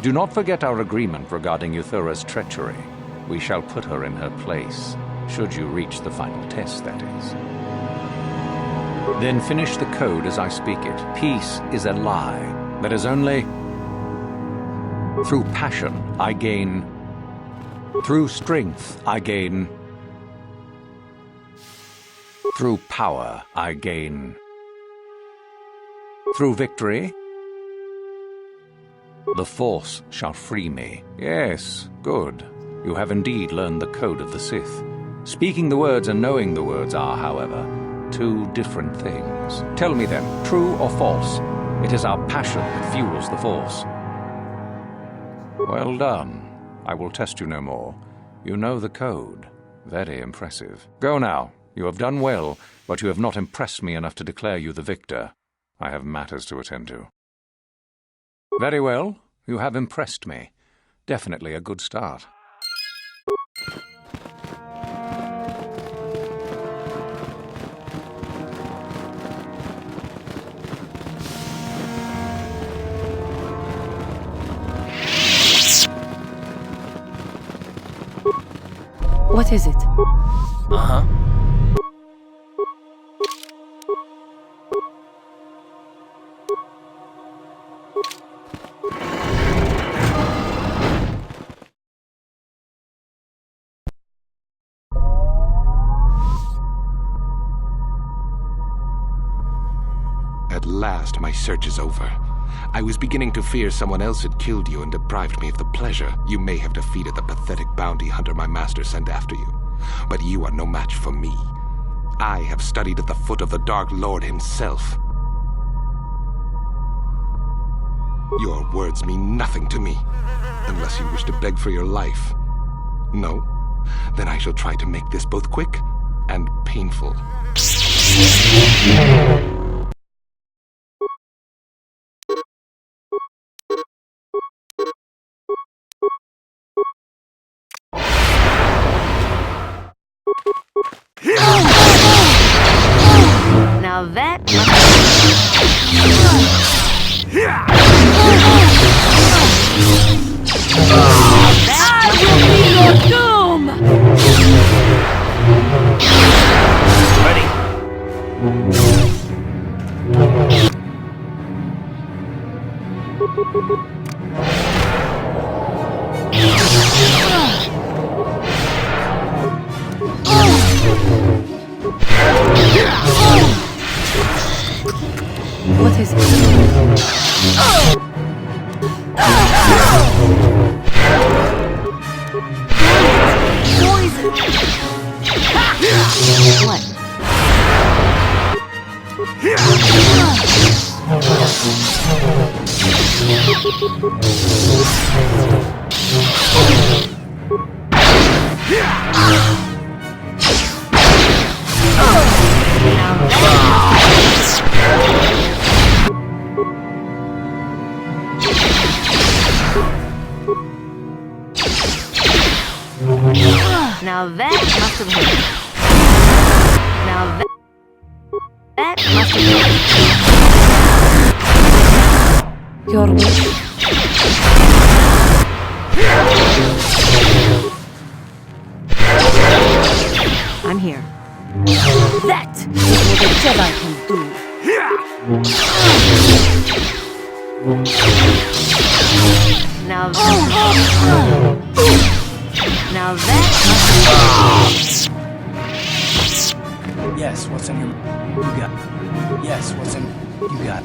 Do not forget our agreement regarding Euthura's treachery. We shall put her in her place, should you reach the final test, that is. Then finish the code as I speak it. Peace is a lie. That is only... Through passion, I gain... Through strength, I gain... Through power, I gain... Through victory, the Force shall free me. Yes, good. You have indeed learned the code of the Sith. Speaking the words and knowing the words are, however, two different things. Tell me then, true or false? It is our passion that fuels the Force. Well done. I will test you no more. You know the code. Very impressive. Go now. You have done well, but you have not impressed me enough to declare you the victor. I have matters to attend to. Very well. You have impressed me. Definitely a good start. What is it? Uh-huh. At last, my search is over. I was beginning to fear someone else had killed you and deprived me of the pleasure you may have defeated the pathetic bounty hunter my master sent after you. But you are no match for me. I have studied at the foot of the Dark Lord himself. Your words mean nothing to me, unless you wish to beg for your life. No? Then I shall try to make this both quick and painful. Now that will be your doom! Ready? What is it? Poison! What? Now that must have hurt. Now that must have hurt. Your wish. I'm here. That is what a Jedi can do. Now now that must be... Yes, what's in your... You got... Yes, what's in... You got...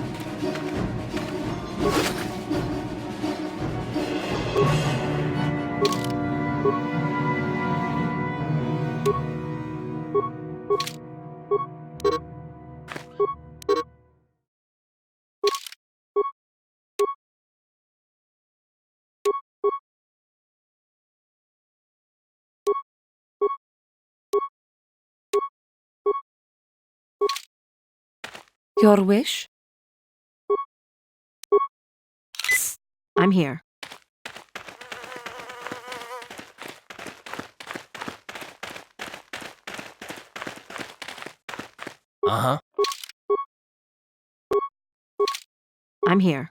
Your wish? I'm here. Uh-huh. I'm here.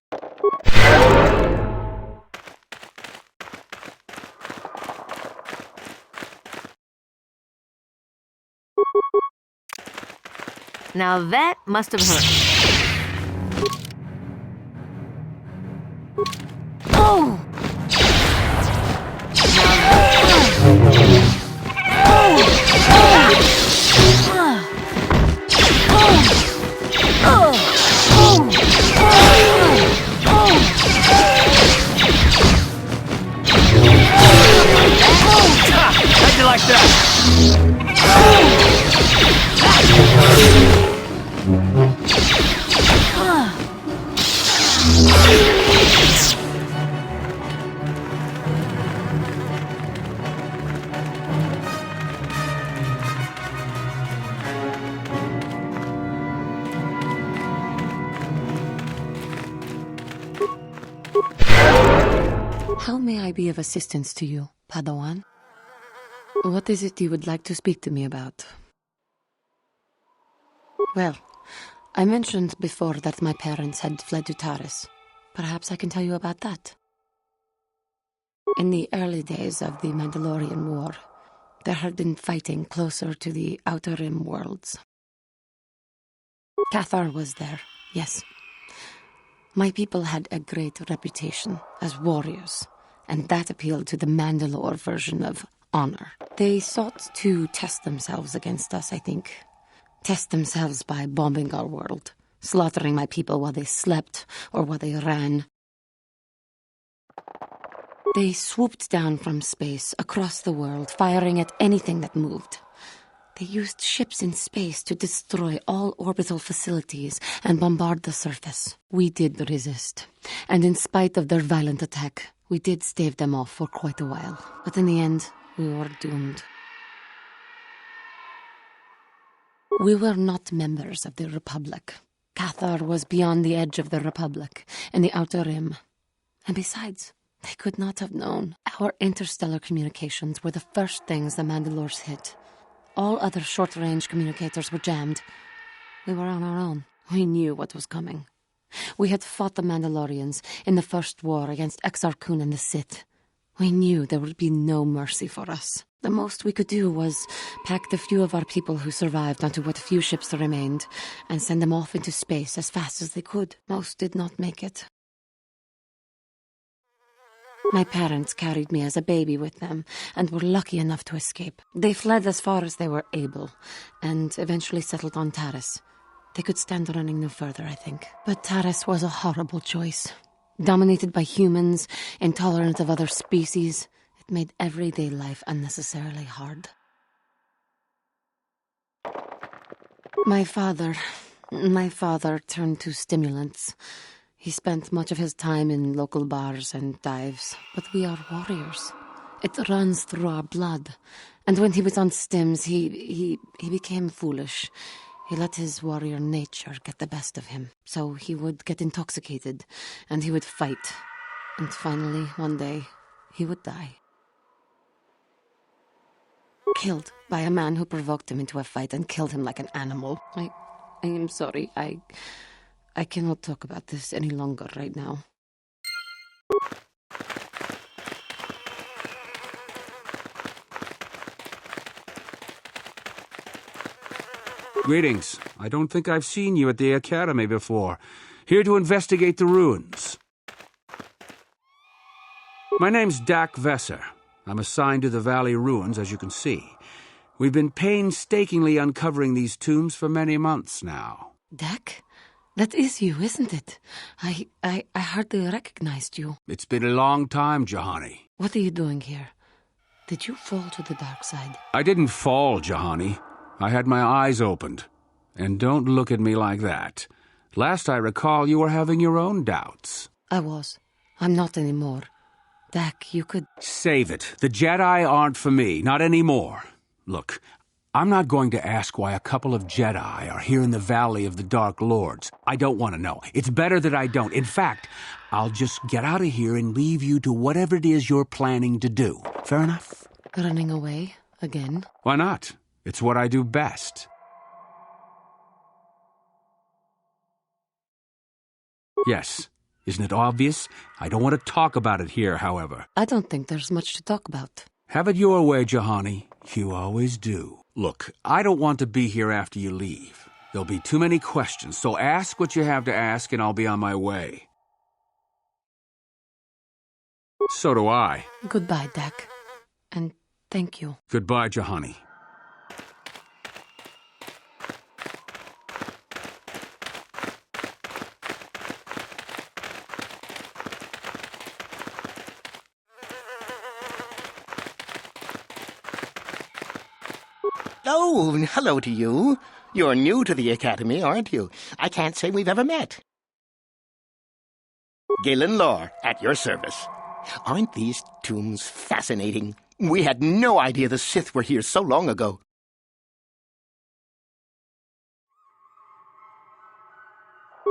Now that must have hurt. Oh! How'd you like that? How may I be of assistance to you, Padawan? What is it you would like to speak to me about? Well, I mentioned before that my parents had fled to Taris. Perhaps I can tell you about that. In the early days of the Mandalorian War, there had been fighting closer to the Outer Rim worlds. KOTOR was there, yes. My people had a great reputation as warriors, and that appealed to the Mandalore version of honor. They sought to test themselves against us, I think. Test themselves by bombing our world, slaughtering my people while they slept or while they ran. They swooped down from space, across the world, firing at anything that moved. They used ships in space to destroy all orbital facilities and bombard the surface. We did resist, and in spite of their violent attack, we did stave them off for quite a while. But in the end, we were doomed. We were not members of the Republic. KOTOR was beyond the edge of the Republic, in the Outer Rim. And besides, they could not have known. Our interstellar communications were the first things the Mandalores hit. All other short-range communicators were jammed. We were on our own. We knew what was coming. We had fought the Mandalorians in the first war against Exar Kun and the Sith. We knew there would be no mercy for us. The most we could do was pack the few of our people who survived onto what few ships remained and send them off into space as fast as they could. Most did not make it. My parents carried me as a baby with them and were lucky enough to escape. They fled as far as they were able and eventually settled on Taris. They could stand running no further, I think. But Taris was a horrible choice. Dominated by humans, intolerant of other species, it made everyday life unnecessarily hard. My father turned to stimulants. He spent much of his time in local bars and dives. But we are warriors. It runs through our blood. And when he was on stims, he became foolish. He let his warrior nature get the best of him. So he would get intoxicated, and he would fight. And finally, one day, he would die. Killed by a man who provoked him into a fight and killed him like an animal. I am sorry. I cannot talk about this any longer right now. Greetings. I don't think I've seen you at the Academy before. Here to investigate the ruins. My name's Dak Vesser. I'm assigned to the Valley Ruins, as you can see. We've been painstakingly uncovering these tombs for many months now. Dak? That is you, isn't it? I hardly recognized you. It's been a long time, Jahani. What are you doing here? Did you fall to the dark side? I didn't fall, Jahani. I had my eyes opened. And don't look at me like that. Last I recall, you were having your own doubts. I was. I'm not anymore. Dak, you could... Save it. The Jedi aren't for me, not anymore. Look, I'm not going to ask why a couple of Jedi are here in the Valley of the Dark Lords. I don't want to know. It's better that I don't. In fact, I'll just get out of here and leave you to whatever it is you're planning to do. Fair enough? Running away? Again? Why not? It's what I do best. Yes. Isn't it obvious? I don't want to talk about it here, however. I don't think there's much to talk about. Have it your way, Jahani. You always do. Look, I don't want to be here after you leave. There'll be too many questions, so ask what you have to ask and I'll be on my way. So do I. Goodbye, Deck. And thank you. Goodbye, Jahani. Oh, hello to you. You're new to the Academy, aren't you? I can't say we've ever met. Galen Lore, at your service. Aren't these tombs fascinating? We had no idea the Sith were here so long ago.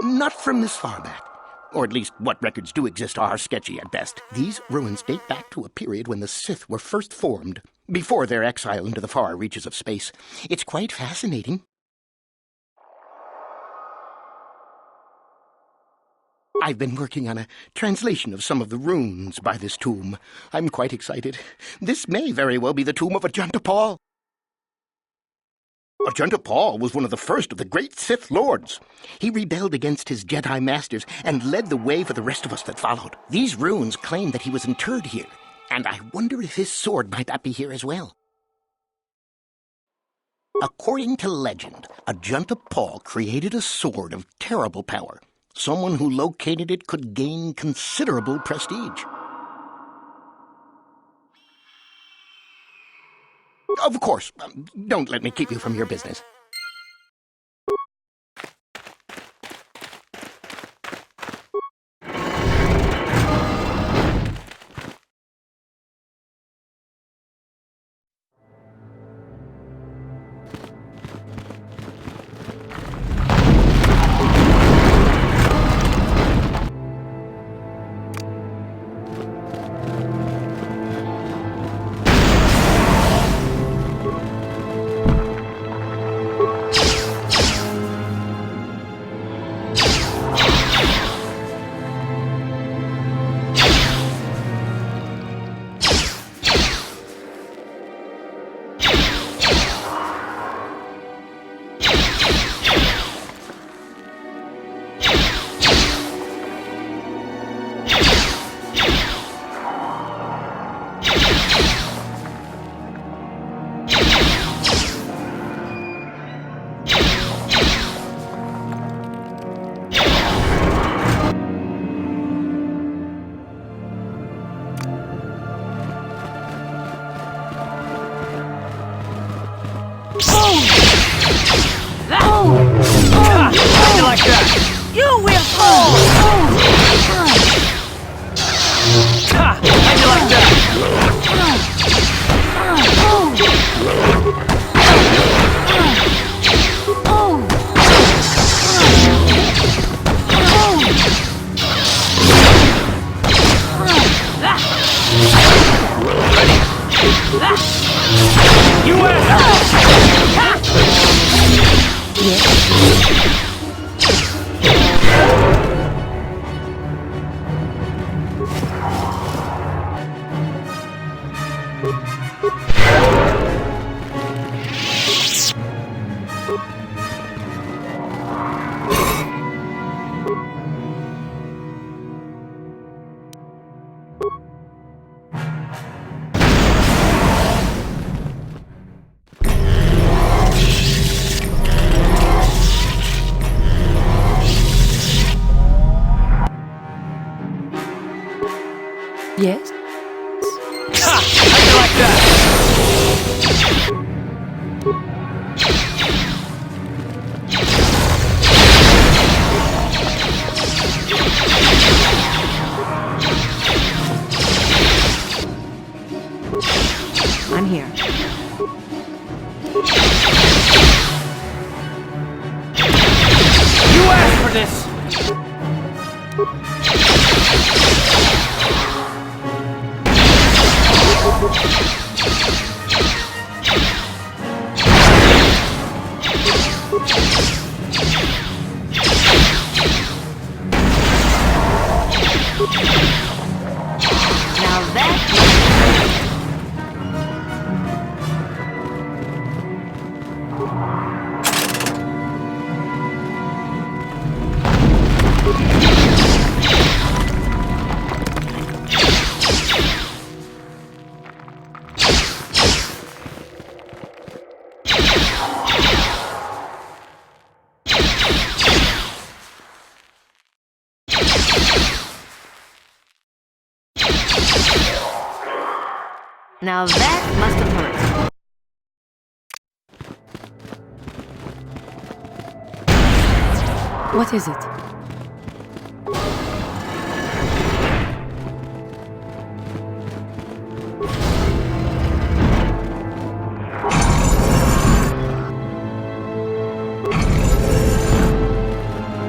Not from this far back. Or at least what records do exist are sketchy at best. These ruins date back to a period when the Sith were first formed, before their exile into the far reaches of space. It's quite fascinating. I've been working on a translation of some of the runes by this tomb. I'm quite excited. This may very well be the tomb of Ajunta Paul. Ajunta Paul was one of the first of the great Sith Lords. He rebelled against his Jedi Masters and led the way for the rest of us that followed. These runes claim that he was interred here, and I wonder if his sword might not be here as well. According to legend, Ajunta Paul created a sword of terrible power. Someone who located it could gain considerable prestige. Of course, don't let me keep you from your business. Yes? How'd you like that? I'm here. You asked for this! Now that... Now that must have hurt. What is it?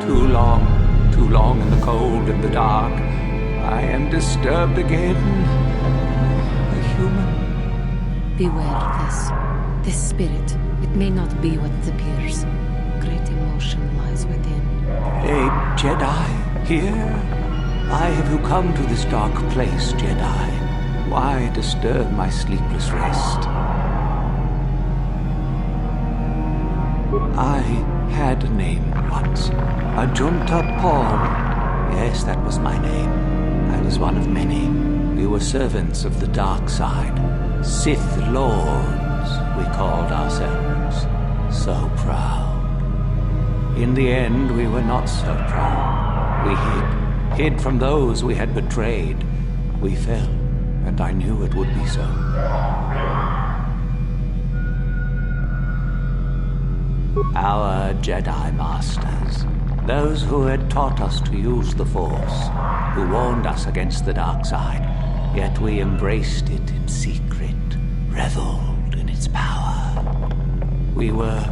Too long in the cold and the dark. I am disturbed again. A human. Beware of this. This spirit, it may not be what it appears. Great emotion lies within. A Jedi here? Why have you come to this dark place, Jedi? Why disturb my sleepless rest? I had a name once. Ajunta Paul. Yes, that was my name. I was one of many. We were servants of the dark side. Sith Lords, we called ourselves. So proud. In the end, we were not so proud. We hid from those we had betrayed. We fell, and I knew it would be so. Our Jedi Masters, those who had taught us to use the Force, who warned us against the dark side, yet we embraced it in secret, reveled in its power. We were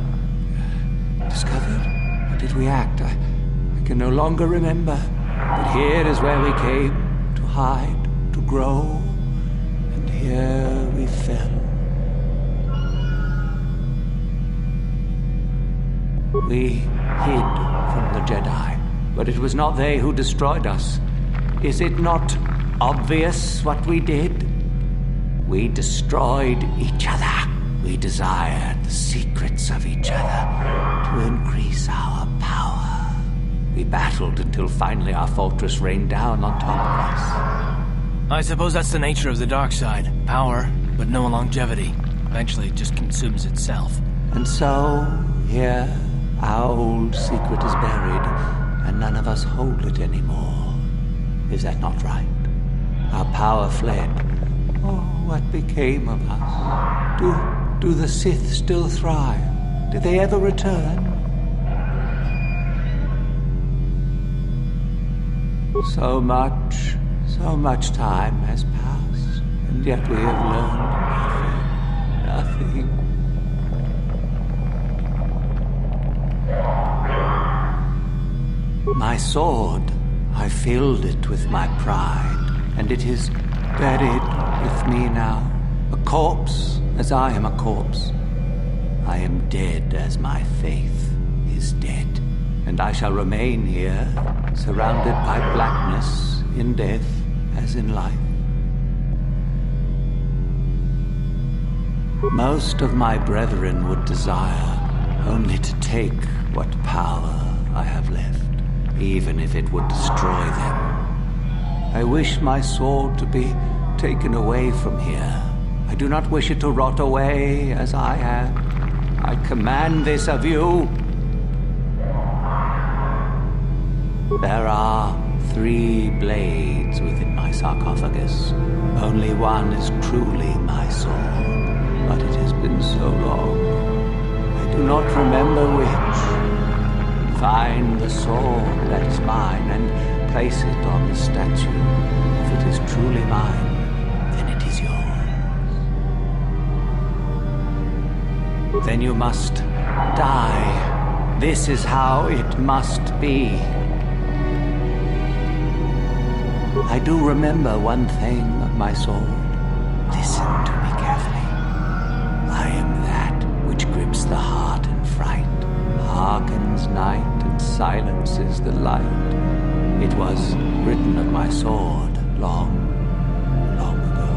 discovered? How did we act? I can no longer remember. But here is where we came to hide, to grow, and here we fell. We hid from the Jedi, but it was not they who destroyed us. Is it not obvious what we did? We destroyed each other. We desired the secrets of each other to increase our power. We battled until finally our fortress rained down on top of us. I suppose that's the nature of the dark side. Power, but no longevity. Eventually it just consumes itself. And so, here, our old secret is buried, and none of us hold it anymore. Is that not right? Our power fled. Oh, what became of us? Do the Sith still thrive? Did they ever return? So much time has passed, and yet we have learned nothing. My sword, I filled it with my pride, and it is buried with me now, a corpse as I am a corpse. I am dead as my faith is dead, and I shall remain here, surrounded by blackness in death as in life. Most of my brethren would desire only to take what power I have left, even if it would destroy them. I wish my sword to be taken away from here. I do not wish it to rot away as I have. I command this of you. There are 3 blades within my sarcophagus. Only one is truly my sword, but it has been so long. I do not remember which. Find the sword that is mine and place it on the statue. If it is truly mine, then it is yours. Then you must die. This is how it must be. I do remember one thing of my sword. Listen to me carefully. I am that which grips the heart in fright, hearkens night and silences the light. It was written of my sword long, long ago.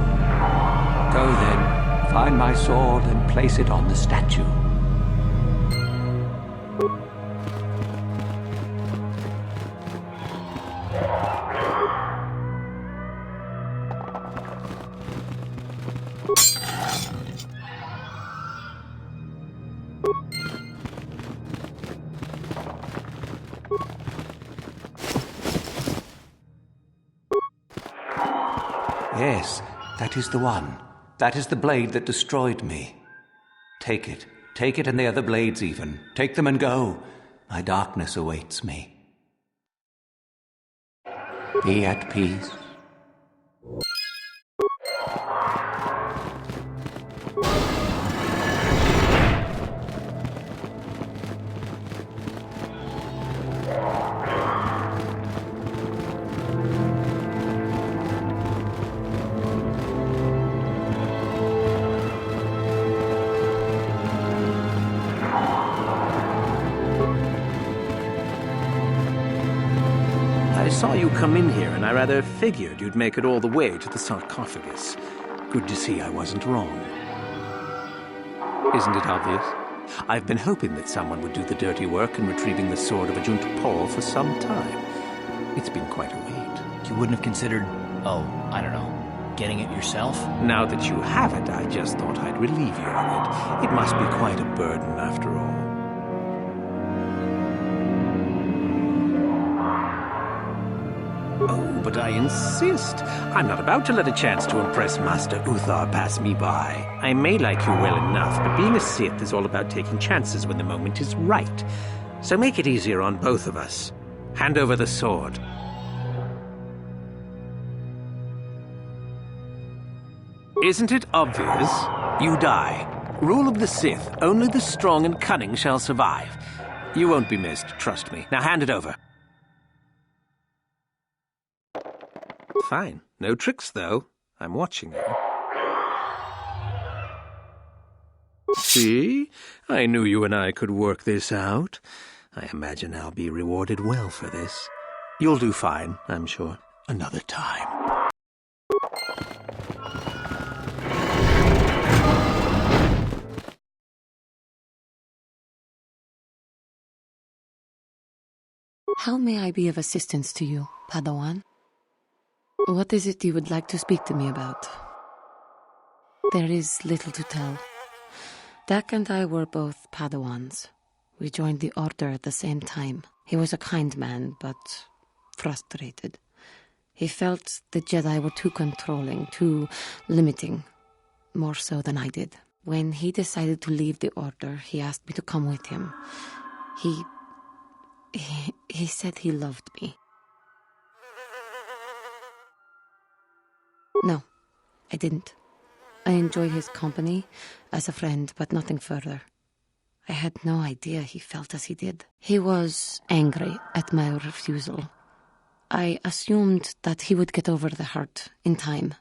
Go then, find my sword and place it on the statue. Yes, that is the one. That is the blade that destroyed me. Take it. Take it and the other blades even. Take them and go. My darkness awaits me. Be at peace. I saw you come in here, and I rather figured you'd make it all the way to the sarcophagus. Good to see I wasn't wrong. Isn't it obvious? I've been hoping that someone would do the dirty work in retrieving the sword of Ajunta Paul for some time. It's been quite a wait. You wouldn't have considered, I don't know, getting it yourself? Now that you have it, I just thought I'd relieve you of it. It must be quite a burden after all. Oh, but I insist. I'm not about to let a chance to impress Master Uthar pass me by. I may like you well enough, but being a Sith is all about taking chances when the moment is right. So make it easier on both of us. Hand over the sword. Isn't it obvious? You die. Rule of the Sith. Only the strong and cunning shall survive. You won't be missed, trust me. Now hand it over. Fine. No tricks, though. I'm watching you. See? I knew you and I could work this out. I imagine I'll be rewarded well for this. You'll do fine, I'm sure. Another time. How may I be of assistance to you, Padawan? What is it you would like to speak to me about? There is little to tell. Dak and I were both Padawans. We joined the Order at the same time. He was a kind man, but frustrated. He felt the Jedi were too controlling, too limiting, more so than I did. When he decided to leave the Order, he asked me to come with him. He said he loved me. No, I didn't. I enjoyed his company as a friend, but nothing further. I had no idea he felt as he did. He was angry at my refusal. I assumed that he would get over the hurt in time.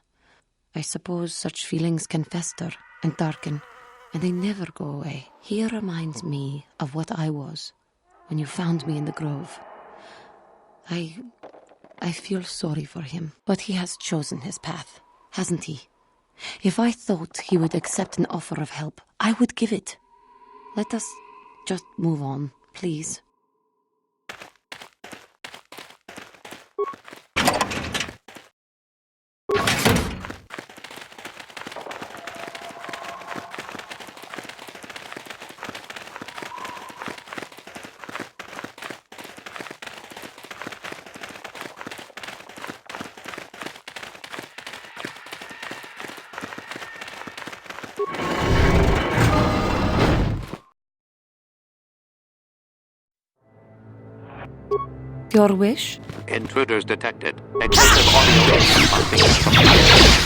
I suppose such feelings can fester and darken, and they never go away. He reminds me of what I was when you found me in the grove. I feel sorry for him, but he has chosen his path, hasn't he? If I thought he would accept an offer of help, I would give it. Let us just move on, please. Your wish? Intruders detected. Excessive audio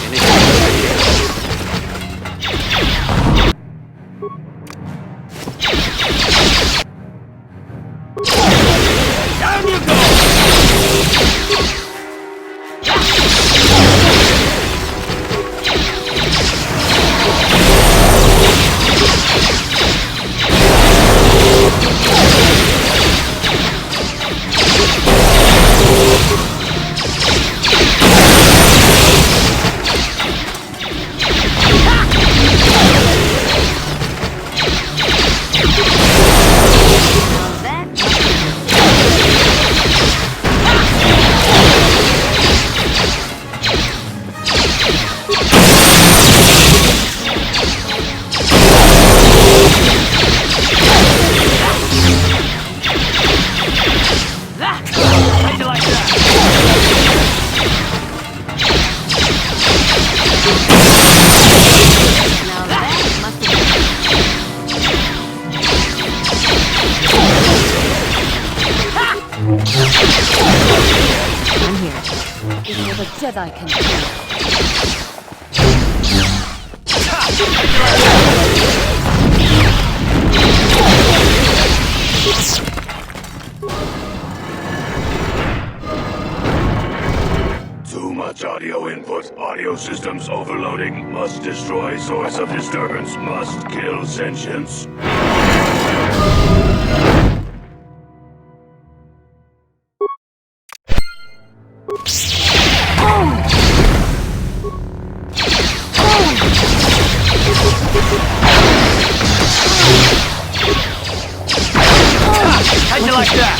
Initiate. Down you go! is all the Jedi can do. Too much audio input. Audio systems overloading. Must destroy source of disturbance. Must kill sentience. How'd you like that?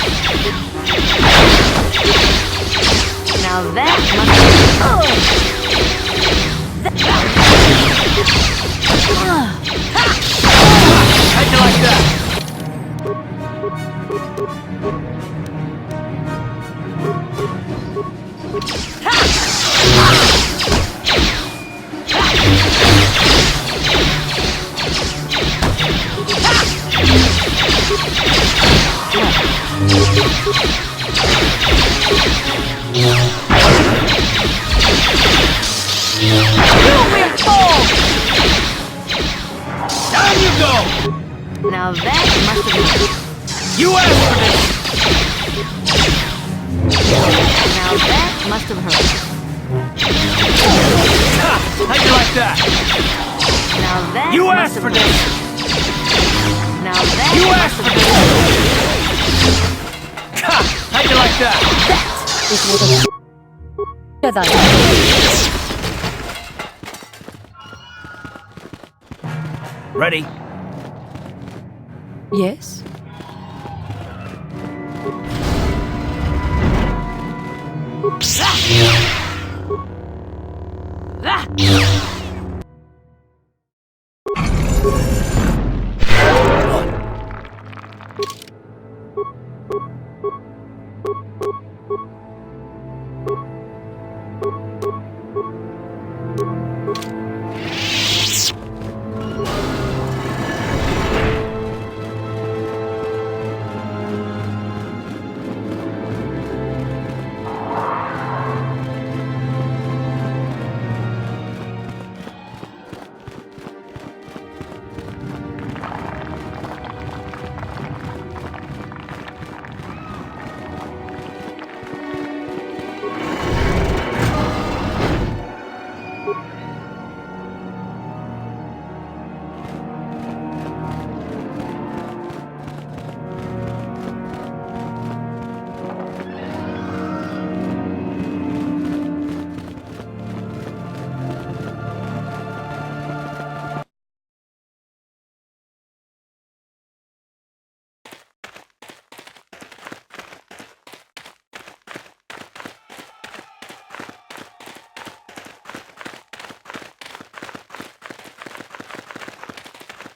Now that must be... How'd you like that? Down you go! Now that must have been... You asked for this! Now that must have hurt. How'd you like that? Now that You must asked have for hurt. this! Now that You must asked have for hurt. this! How'd you like that? That is what a Jedi can do. Ready? Yes?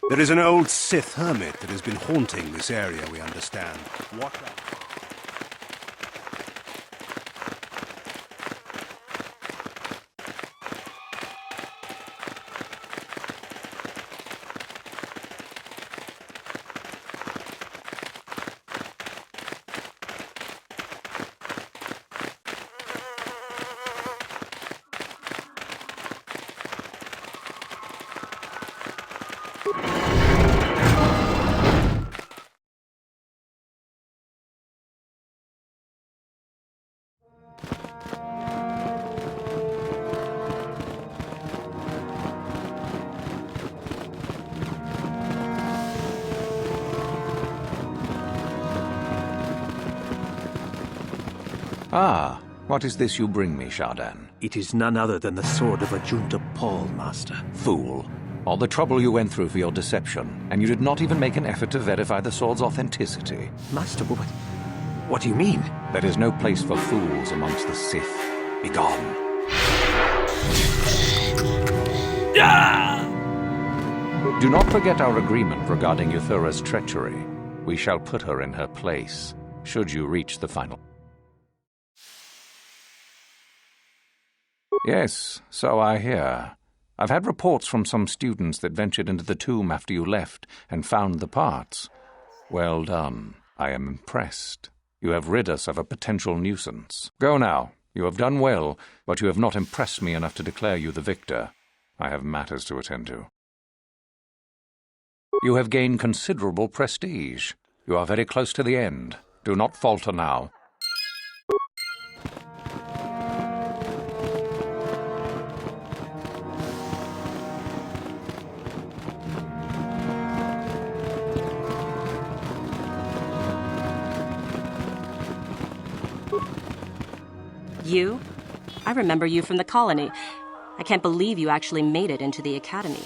There is an old Sith hermit that has been haunting this area, we understand. What... Ah, what is this you bring me, Shardan? It is none other than the sword of Ajunta Paul, Master. Fool. All the trouble you went through for your deception, and you did not even make an effort to verify the sword's authenticity. Master, what do you mean? There is no place for fools amongst the Sith. Begone. Do not forget our agreement regarding Euthura's treachery. We shall put her in her place, should you reach the final... Yes, so I hear. I've had reports from some students that ventured into the tomb after you left and found the parts. Well done. I am impressed. You have rid us of a potential nuisance. Go now. You have done well, but you have not impressed me enough to declare you the victor. I have matters to attend to. You have gained considerable prestige. You are very close to the end. Do not falter now. You? I remember you from the colony. I can't believe you actually made it into the academy.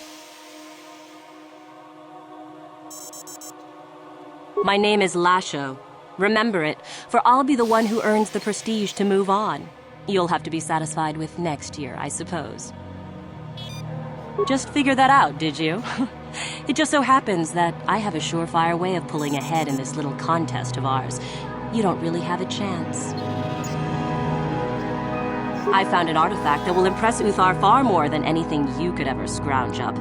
My name is Lasho. Remember it, for I'll be the one who earns the prestige to move on. You'll have to be satisfied with next year, I suppose. Just figure that out, did you? It just so happens that I have a surefire way of pulling ahead in this little contest of ours. You don't really have a chance. I found an artifact that will impress Uthar far more than anything you could ever scrounge up.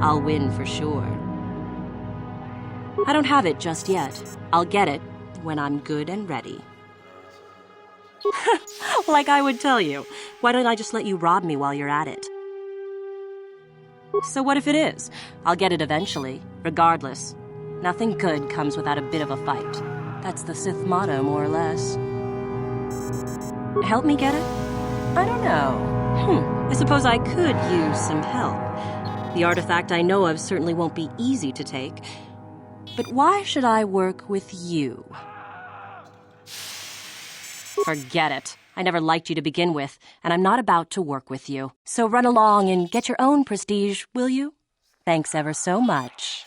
I'll win for sure. I don't have it just yet. I'll get it when I'm good and ready. Like I would tell you. Why don't I just let you rob me while you're at it? So what if it is? I'll get it eventually, regardless. Nothing good comes without a bit of a fight. That's the Sith motto, more or less. Help me get it? I don't know. I suppose I could use some help. The artifact I know of certainly won't be easy to take. But why should I work with you? Forget it. I never liked you to begin with, and I'm not about to work with you. So run along and get your own prestige, will you? Thanks ever so much.